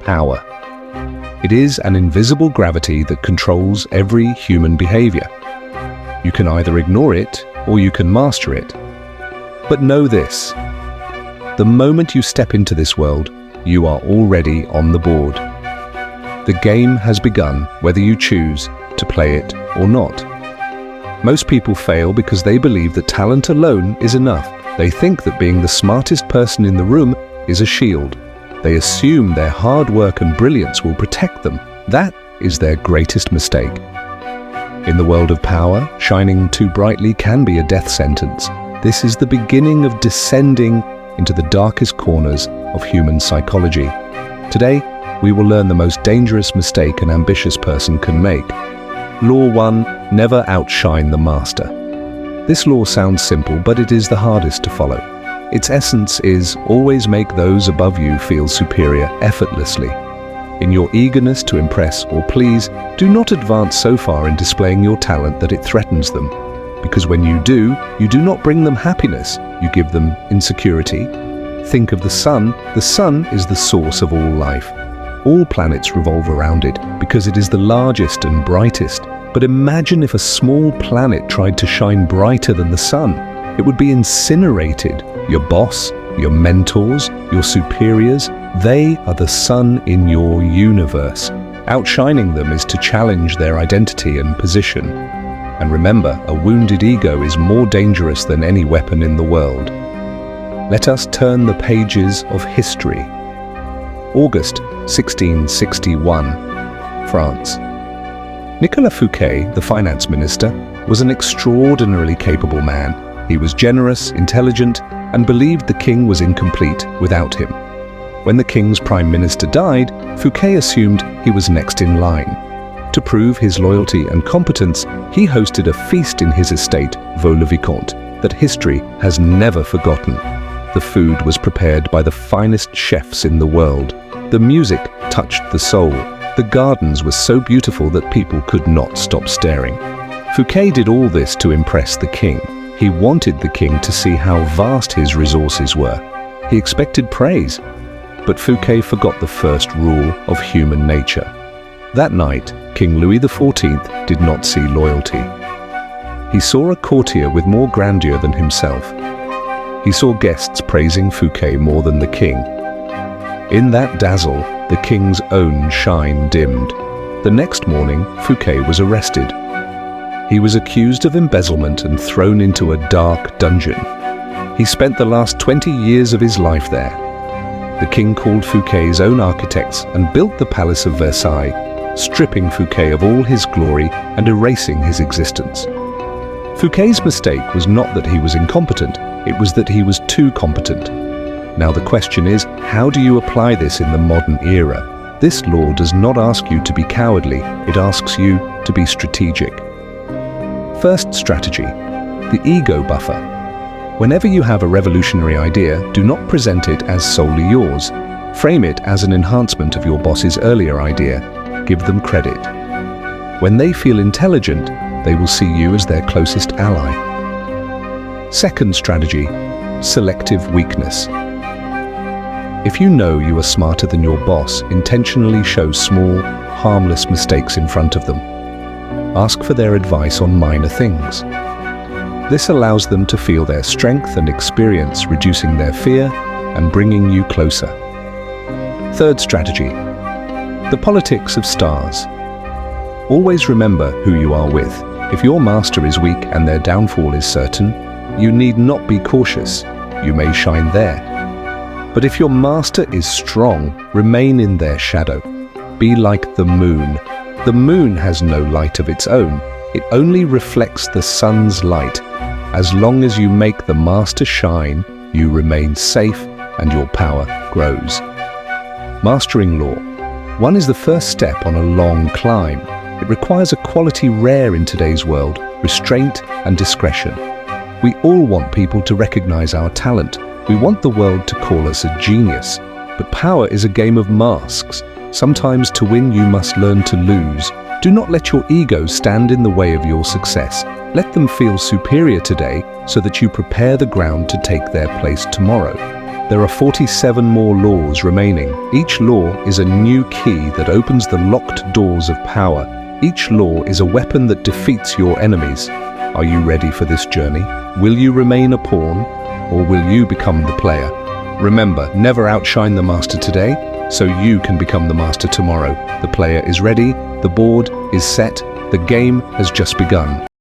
power. It is an invisible gravity that controls every human behavior. You can either ignore it or you can master it. But know this: the moment you step into this world, you are already on the board. The game has begun, whether you choose to play it or not. Most people fail because they believe that talent alone is enough. They think that being the smartest person in the room is a shield. They assume their hard work and brilliance will protect them. That is their greatest mistake. In the world of power, shining too brightly can be a death sentence. This is the beginning of descending into the darkest corners of human psychology. Today, we will learn the most dangerous mistake an ambitious person can make. Law 1: never outshine the master. This law sounds simple, but it is the hardest to follow. Its essence is always make those above you feel superior effortlessly. In your eagerness to impress or please, do not advance so far in displaying your talent that it threatens them. Because when you do not bring them happiness, you give them insecurity. Think of the sun. The sun is the source of all life. All planets revolve around it because it is the largest and brightest. But imagine if a small planet tried to shine brighter than the sun. It would be incinerated. Your boss, your mentors, your superiors, they are the sun in your universe. Outshining them is to challenge their identity and position. And remember, a wounded ego is more dangerous than any weapon in the world. Let us turn the pages of history. August 1661, France. Nicolas Fouquet, the finance minister, was an extraordinarily capable man. He was generous, intelligent, and believed the king was incomplete without him. When the king's prime minister died, Fouquet assumed he was next in line. To prove his loyalty and competence, he hosted a feast in his estate, Vaux-le-Vicomte, that history has never forgotten. The food was prepared by the finest chefs in the world. The music touched the soul. The gardens were so beautiful that people could not stop staring. Fouquet did all this to impress the king. He wanted the king to see how vast his resources were. He expected praise. But Fouquet forgot the first rule of human nature. That night, King Louis XIV did not see loyalty. He saw a courtier with more grandeur than himself. He saw guests praising Fouquet more than the king. In that dazzle, the king's own shine dimmed. The next morning, Fouquet was arrested. He was accused of embezzlement and thrown into a dark dungeon. He spent the last 20 years of his life there. The king called Fouquet's own architects and built the Palace of Versailles, stripping Fouquet of all his glory and erasing his existence. Fouquet's mistake was not that he was incompetent, it was that he was too competent. Now the question is, how do you apply this in the modern era? This law does not ask you to be cowardly, it asks you to be strategic. First strategy, the ego buffer. Whenever you have a revolutionary idea, do not present it as solely yours. Frame it as an enhancement of your boss's earlier idea. Give them credit. When they feel intelligent, they will see you as their closest ally. Second strategy, selective weakness. If you know you are smarter than your boss, intentionally show small, harmless mistakes in front of them. Ask for their advice on minor things. This allows them to feel their strength and experience, reducing their fear and bringing you closer. Third strategy, the politics of stars. Always remember who you are with. If your master is weak and their downfall is certain, you need not be cautious. You may shine there. But if your master is strong, remain in their shadow. Be like the moon. The moon has no light of its own. It only reflects the sun's light. As long as you make the master shine, you remain safe and your power grows. Mastering law. One is the first step on a long climb. It requires a quality rare in today's world, restraint and discretion. We all want people to recognize our talent. We want the world to call us a genius. But power is a game of masks. Sometimes to win you must learn to lose. Do not let your ego stand in the way of your success. Let them feel superior today so that you prepare the ground to take their place tomorrow. There are 47 more laws remaining. Each law is a new key that opens the locked doors of power. Each law is a weapon that defeats your enemies. Are you ready for this journey? Will you remain a pawn, or will you become the player? Remember, never outshine the master today, so you can become the master tomorrow. The player is ready, the board is set, the game has just begun.